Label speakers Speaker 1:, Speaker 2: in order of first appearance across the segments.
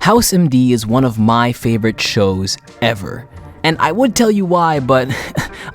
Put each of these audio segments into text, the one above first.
Speaker 1: House MD is one of my favorite shows ever. And I would tell you why, but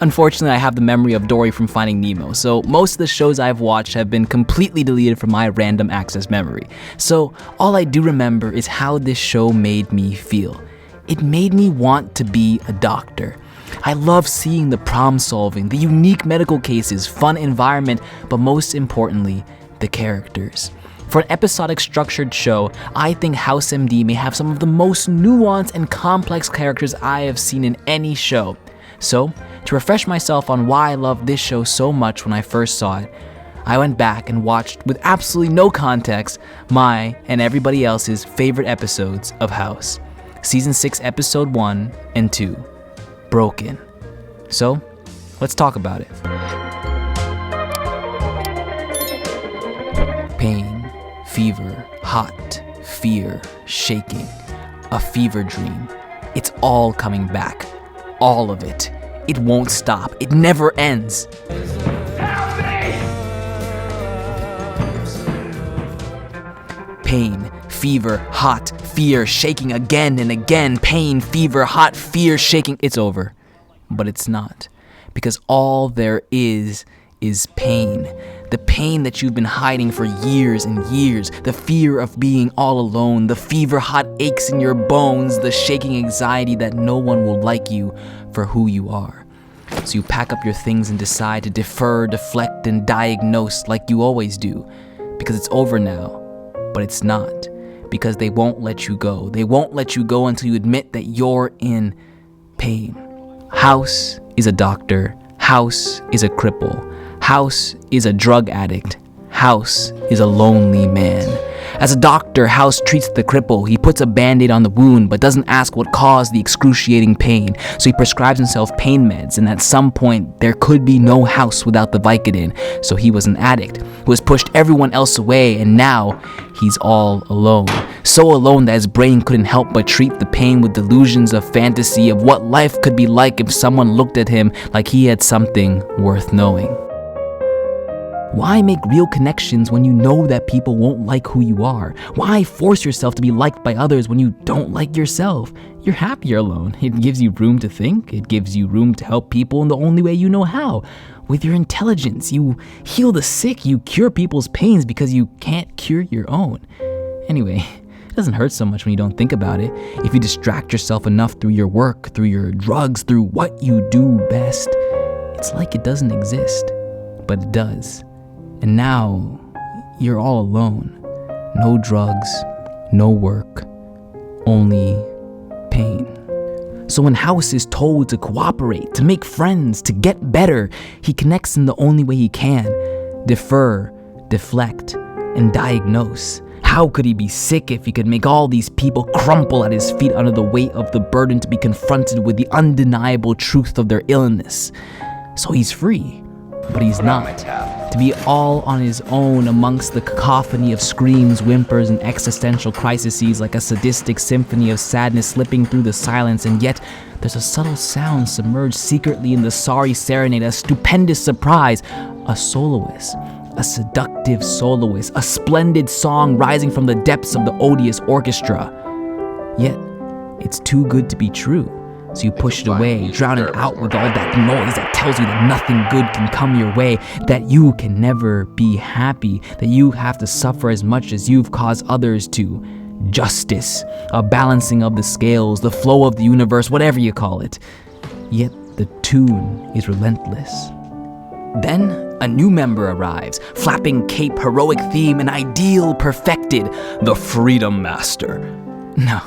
Speaker 1: unfortunately I have the memory of Dory from Finding Nemo, so most of the shows I've watched have been completely deleted from my random access memory. So all I do remember is how this show made me feel. It made me want to be a doctor. I love seeing the problem solving, the unique medical cases, fun environment, but most importantly, the characters. For an episodic structured show, I think House MD may have some of the most nuanced and complex characters I have seen in any show. So, to refresh myself on why I loved this show so much when I first saw it, I went back and watched with absolutely no context my and everybody else's favorite episodes of House. Season 6, Episode 1 and 2, Broken. So, let's talk about it. Pain. Fever, hot, fear, shaking, a fever dream. It's all coming back. All of it. It won't stop. It never ends. Pain, fever, hot, fear, shaking again and again. Pain, fever, hot, fear, shaking. It's over. But it's not. Because all there is pain. The pain that you've been hiding for years and years, the fear of being all alone, the fever hot aches in your bones, the shaking anxiety that no one will like you for who you are. So you pack up your things and decide to defer, deflect, and diagnose like you always do, because it's over now, but it's not, because they won't let you go. They won't let you go until you admit that you're in pain. House is a doctor. House is a cripple. House is a drug addict. House is a lonely man. As a doctor, House treats the cripple. He puts a band-aid on the wound, but doesn't ask what caused the excruciating pain. So he prescribes himself pain meds, and at some point, there could be no House without the Vicodin. So he was an addict who has pushed everyone else away, and now he's all alone. So alone that his brain couldn't help but treat the pain with delusions of fantasy of what life could be like if someone looked at him like he had something worth knowing. Why make real connections when you know that people won't like who you are? Why force yourself to be liked by others when you don't like yourself? You're happier alone. It gives you room to think. It gives you room to help people in the only way you know how. With your intelligence, you heal the sick. You cure people's pains because you can't cure your own. Anyway, it doesn't hurt so much when you don't think about it. If you distract yourself enough through your work, through your drugs, through what you do best, it's like it doesn't exist, but it does. And now, you're all alone. No drugs, no work, only pain. So when House is told to cooperate, to make friends, to get better, he connects in the only way he can. Defer, deflect, and diagnose. How could he be sick if he could make all these people crumple at his feet under the weight of the burden to be confronted with the undeniable truth of their illness? So he's free, but he's not. To be all on his own amongst the cacophony of screams, whimpers, and existential crises like a sadistic symphony of sadness slipping through the silence, and yet there's a subtle sound submerged secretly in the sorry serenade, a stupendous surprise, a soloist, a seductive soloist, a splendid song rising from the depths of the odious orchestra. Yet, it's too good to be true. So you push it away, drown it out with all that noise that tells you that nothing good can come your way, that you can never be happy, that you have to suffer as much as you've caused others to. Justice, a balancing of the scales, the flow of the universe, whatever you call it. Yet the tune is relentless. Then a new member arrives, flapping cape, heroic theme, an ideal perfected, the Freedom Master. No.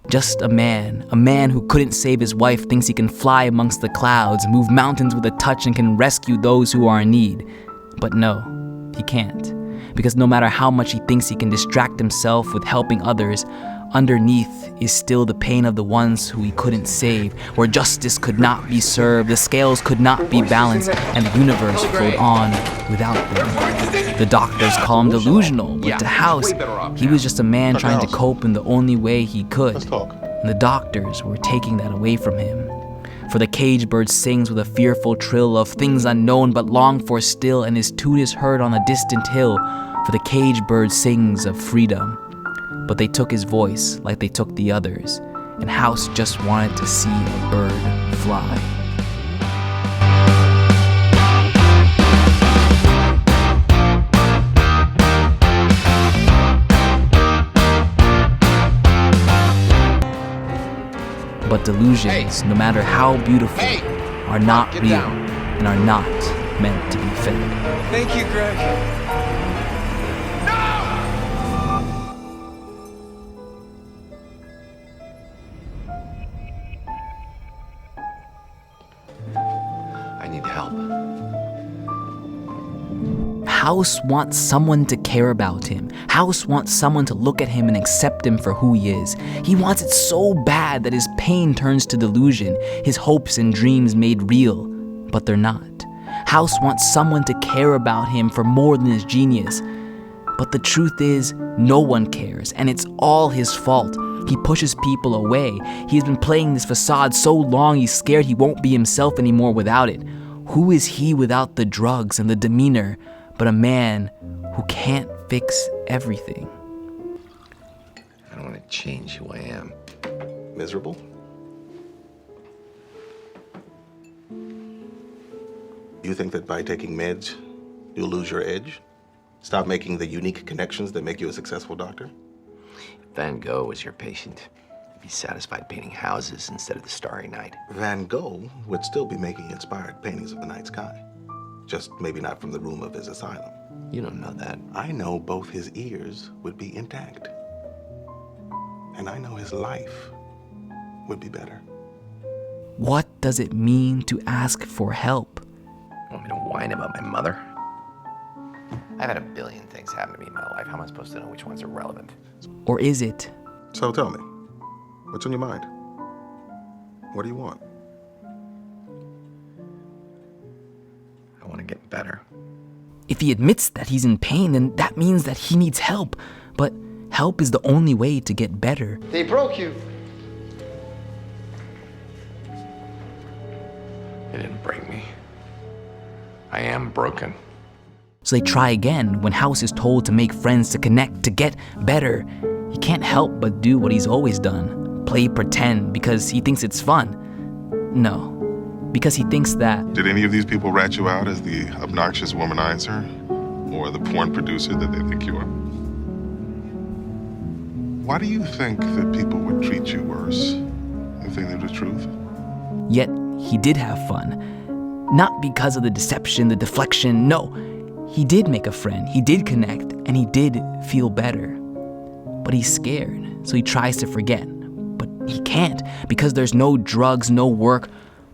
Speaker 1: Just a man who couldn't save his wife thinks he can fly amongst the clouds, move mountains with a touch, and can rescue those who are in need. But no, he can't. Because no matter how much he thinks he can distract himself with helping others, underneath is still the pain of the ones who he couldn't save, where justice could not be served, the scales could not be balanced, and the universe flowed on without them. The doctors call him delusional, but to House, he was just a man trying to cope in the only way he could. And the doctors were taking that away from him. For the cage bird sings with a fearful trill of things unknown but longed for still, and his tune is heard on a distant hill, for the cage bird sings of freedom. But they took his voice like they took the others, and House just wanted to see a bird fly. But delusions, no matter how beautiful, are not real and are not meant to be fed.
Speaker 2: Thank you, Greg. I need help.
Speaker 1: House wants someone to care about him. House wants someone to look at him and accept him for who he is. He wants it so bad that his pain turns to delusion, his hopes and dreams made real, but they're not. House wants someone to care about him for more than his genius. But the truth is, no one cares, and it's all his fault. He pushes people away. He's been playing this facade so long he's scared he won't be himself anymore without it. Who is he without the drugs and the demeanor, but a man who can't fix everything?
Speaker 2: I don't want to change who I am.
Speaker 3: Miserable? You think that by taking meds, you'll lose your edge? Stop making the unique connections that make you a successful doctor?
Speaker 2: If Van Gogh was your patient, you'd be satisfied painting houses instead of the starry night.
Speaker 3: Van Gogh would still be making inspired paintings of the night sky. Just maybe not from the room of his asylum.
Speaker 2: You don't know that.
Speaker 3: I know both his ears would be intact. And I know his life would be better.
Speaker 1: What does it mean to ask for help?
Speaker 2: You want me to whine about my mother? I've had a billion things happen to me in my life. How am I supposed to know which ones are relevant?
Speaker 1: Or is it?
Speaker 3: So tell me, what's on your mind? What do you want?
Speaker 2: I want to get better.
Speaker 1: If he admits that he's in pain, then that means that he needs help. But help is the only way to get better.
Speaker 4: They broke you.
Speaker 2: They didn't break me. I am broken.
Speaker 1: So they try again when House is told to make friends, to connect, to get better. He can't help but do what he's always done. Play pretend because he thinks it's fun. No, because he thinks that...
Speaker 5: Did any of these people rat you out as the obnoxious womanizer or the porn producer that they think you are? Why do you think that people would treat you worse if they knew the truth?
Speaker 1: Yet he did have fun. Not because of the deception, the deflection, no. He did make a friend, he did connect, and he did feel better. But he's scared, so he tries to forget. But he can't, because there's no drugs, no work,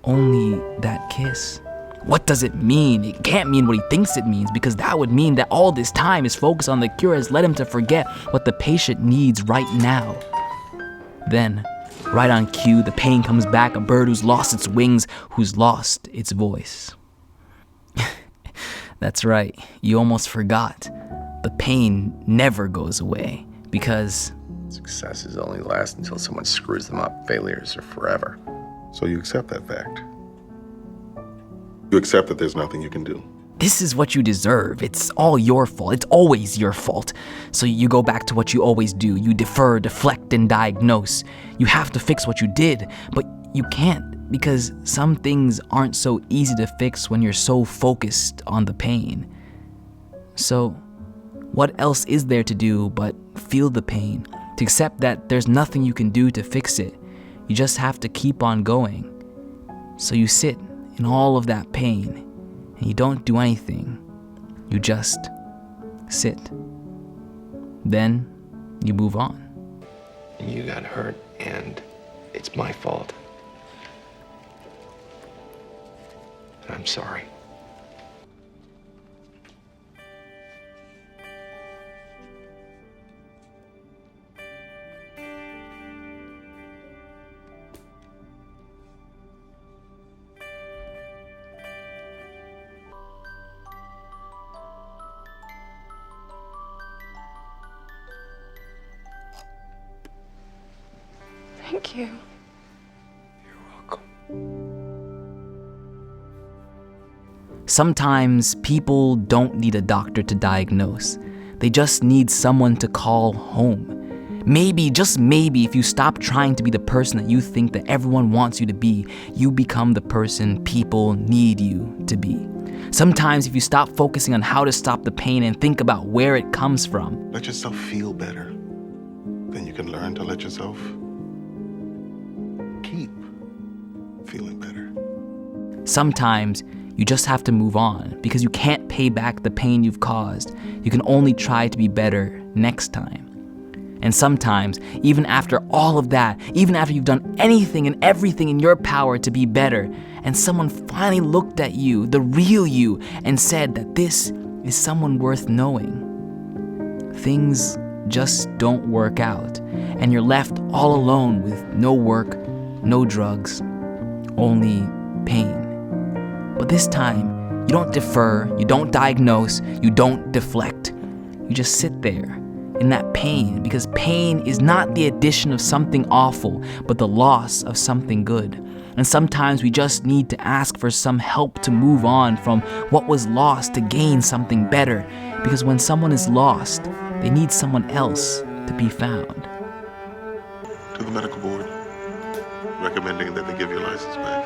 Speaker 1: only that kiss. What does it mean? It can't mean what he thinks it means, because that would mean that all this time his focus on the cure has led him to forget what the patient needs right now. Then, right on cue, the pain comes back, a bird who's lost its wings, who's lost its voice. That's right, you almost forgot. The pain never goes away, because...
Speaker 2: Successes only last until someone screws them up. Failures are forever.
Speaker 3: So you accept that fact. You accept that there's nothing you can do.
Speaker 1: This is what you deserve. It's all your fault. It's always your fault. So you go back to what you always do. You defer, deflect, and diagnose. You have to fix what you did, but you can't, because some things aren't so easy to fix when you're so focused on the pain. So what else is there to do but feel the pain, to accept that there's nothing you can do to fix it? You just have to keep on going. So you sit in all of that pain, and you don't do anything. You just sit. Then you move on.
Speaker 2: You got hurt, and it's my fault. I'm sorry.
Speaker 6: Thank you.
Speaker 2: You're welcome.
Speaker 1: Sometimes people don't need a doctor to diagnose. They just need someone to call home. Maybe, just maybe, if you stop trying to be the person that you think that everyone wants you to be, you become the person people need you to be. Sometimes if you stop focusing on how to stop the pain and think about where it comes from,
Speaker 3: Let yourself feel better. Then you can learn to let yourself keep feeling better.
Speaker 1: sometimes you just have to move on because you can't pay back the pain you've caused. You can only try to be better next time. And sometimes, even after all of that, even after you've done anything and everything in your power to be better, and someone finally looked at you, the real you, and said that this is someone worth knowing, things just don't work out, and you're left all alone with no work, no drugs, only pain. But this time, you don't defer, you don't diagnose, you don't deflect. You just sit there in that pain, because pain is not the addition of something awful, but the loss of something good. And sometimes we just need to ask for some help to move on from what was lost to gain something better, because when someone is lost, they need someone else to be found.
Speaker 3: To the medical board, recommending that they give your license back.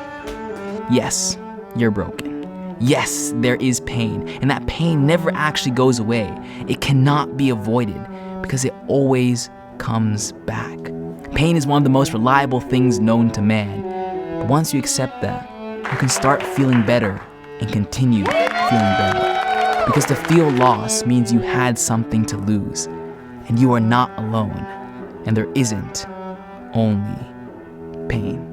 Speaker 1: Yes, you're broken. Yes, there is pain, and that pain never actually goes away. It cannot be avoided because it always comes back. Pain is one of the most reliable things known to man. But once you accept that, you can start feeling better and continue feeling better. Because to feel loss means you had something to lose, and you are not alone, and there isn't only pain.